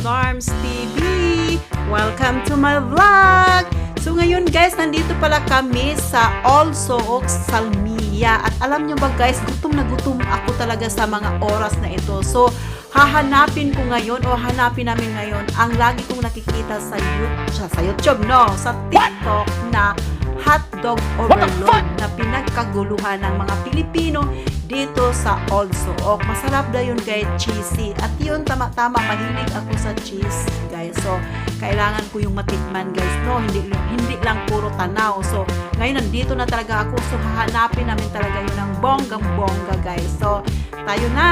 Norms TV! Welcome to my vlog! So ngayon guys, nandito pala kami sa Alsook, Salmiya. At alam nyo ba guys, gutom na gutom ako talaga sa mga oras na ito. So hahanapin ko ngayon o hanapin namin ngayon ang lagi kong nakikita sa YouTube, no? Sa TikTok na hotdog overload na pinagkaguluhan ng mga Pilipino dito sa Alsook. Masarap na yun guys, cheesy. At yun, tama-tama, mahilig ako sa cheese guys. So, kailangan ko yung matikman guys, no? Hindi lang puro tanaw. So, ngayon nandito na talaga ako. So, hahanapin namin talaga yun ng bonggang-bongga guys. So, tayo na!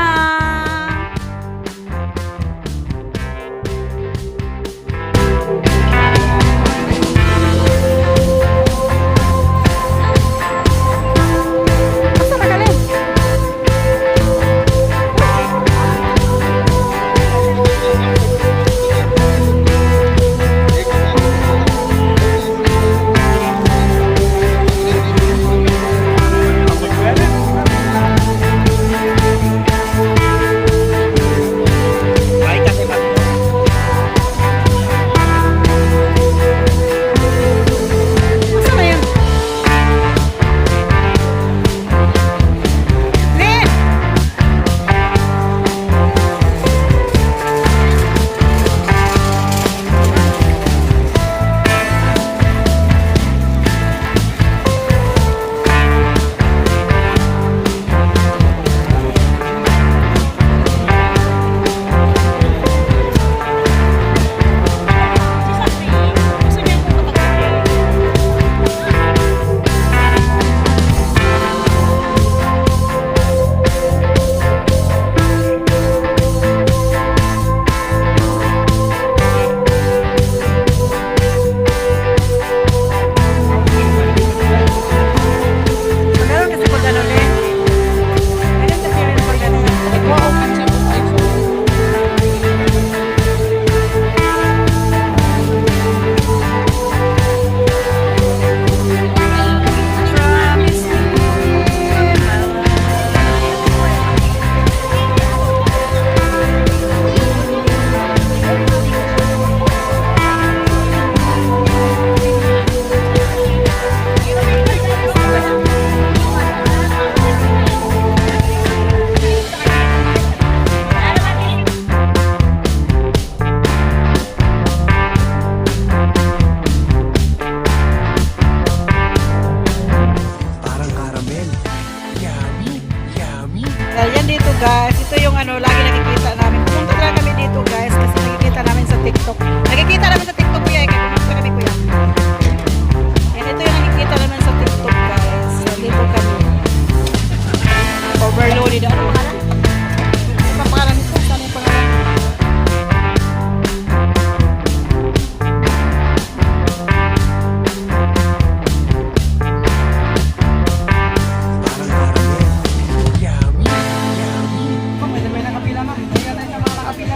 Ayan dito guys, ito yung lagi nakikita namin. Pumunta lang kami dito guys kasi nakikita namin sa TikTok. Nakikita namin sa TikTok kuya, kaya pumunta kami kuya. Ayan, ito yung nakikita namin sa TikTok guys. So, dito kami. Overloaded. Ano pangalan? Ano pangalan nito? Saan yung pangalan?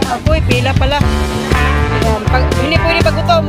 Apoy, pila pala. Ayan, hindi pwede pagutom.